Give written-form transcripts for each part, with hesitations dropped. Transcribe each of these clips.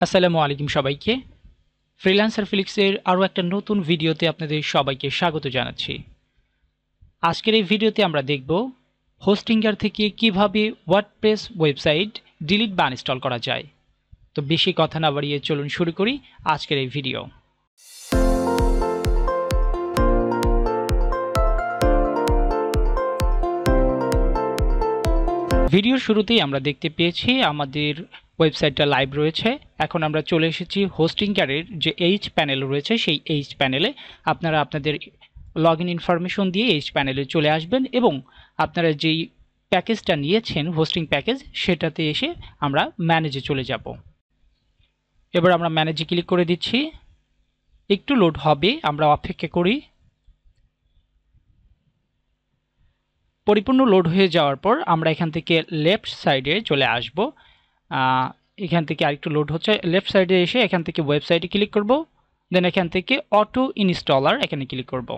আসসালামু আলাইকুম সবাইকে। ফ্রিল্যান্সার ফিলিক্সের আরও একটা নতুন ভিডিওতে আপনাদের সবাইকে স্বাগত জানাচ্ছি। আজকের এই ভিডিওতে আমরা দেখব হোস্টিঙ্গার থেকে কিভাবে ওয়ার্ডপ্রেস ওয়েবসাইট ডিলিট বা আনইনস্টল করা যায়। তো বেশি কথা না বাড়িয়ে চলুন শুরু করি আজকের এই ভিডিও। ভিডিওর শুরুতেই আমরা দেখতে পেয়েছি আমাদের ওয়েবসাইটটা লাইভ রয়েছে। এখন আমরা চলে এসেছি হোস্টিঙ্গারের যে এইচ প্যানেল রয়েছে সেই এইচ প্যানেলে। আপনারা আপনাদের লগইন ইনফরমেশন দিয়ে এইচ প্যানেলে চলে আসবেন এবং আপনারা যেই প্যাকেজটা নিয়েছেন হোস্টিং প্যাকেজ সেটাতে এসে আমরা ম্যানেজে চলে যাব। এবার আমরা ম্যানেজে ক্লিক করে দিচ্ছি। একটু লোড হবে, আমরা অপেক্ষা করি। পরিপূর্ণ লোড হয়ে যাওয়ার পর আমরা এখান থেকে লেফট সাইডে চলে আসব। এখান থেকে আরেকটু লোড হচ্ছে। লেফট সাইডে এসে এখান থেকে ওয়েবসাইটে ক্লিক করব, দেন এখান থেকে অটো ইনস্টলার এখানে ক্লিক করব।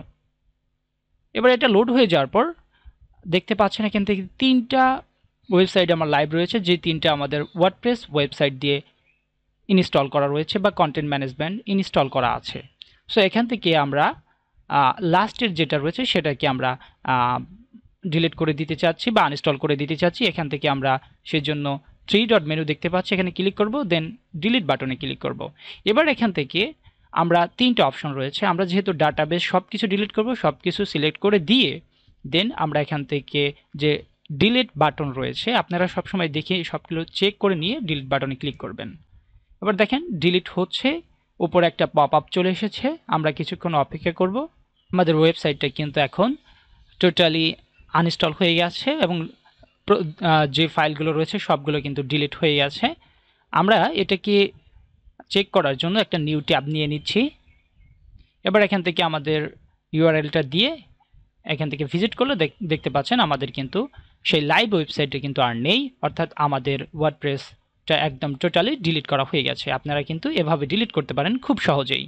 এবার এটা লোড হয়ে যাওয়ার পর দেখতে পাচ্ছেন এখান থেকে তিনটা ওয়েবসাইট আমার লাইভ রয়েছে, যে তিনটা আমাদের ওয়ার্ডপ্রেস ওয়েবসাইট দিয়ে ইনস্টল করা রয়েছে বা কন্টেন্ট ম্যানেজমেন্ট ইনস্টল করা আছে। সো এখান থেকে আমরা লাস্টের যেটা রয়েছে সেটাকে আমরা ডিলিট করে দিতে চাচ্ছি বা আনইনস্টল করে দিতে চাচ্ছি। এখান থেকে আমরা সেজন্য থ্রি ডট মেনু দেখতে পাচ্ছি, এখানে ক্লিক করব, দেন ডিলিট বাটনে ক্লিক করব। এবার এখান থেকে আমরা তিনটা অপশন রয়েছে। আমরা যেহেতু ডাটাবেস সব কিছু ডিলিট করব, সব কিছু সিলেক্ট করে দিয়ে দেন আমরা এখান থেকে যে ডিলিট বাটন রয়েছে আপনারা সবসময় দেখে সবগুলো চেক করে নিয়ে ডিলিট বাটনে ক্লিক করবেন। এবার দেখেন ডিলিট হচ্ছে, উপরে একটা পপ আপ চলে এসেছে। আমরা কিছুক্ষণ অপেক্ষা করব। আমাদের ওয়েবসাইটটা কিন্তু এখন টোটালি আনইনস্টল হয়ে গেছে এবং যে ফাইলগুলো রয়েছে সবগুলো কিন্তু ডিলিট হয়ে গেছে। আমরা এটাকে চেক করার জন্য একটা নিউ ট্যাব নিয়ে নিচ্ছি। এবার এখান থেকে আমাদের ইউআরএলটা দিয়ে এখান থেকে ভিজিট করলে দেখতে পাচ্ছেন আমাদের কিন্তু সেই লাইভ ওয়েবসাইটে কিন্তু আর নেই, অর্থাৎ আমাদের ওয়ার্ডপ্রেসটা একদম টোটালি ডিলিট করা হয়ে গেছে। আপনারা কিন্তু এভাবে ডিলিট করতে পারেন খুব সহজেই।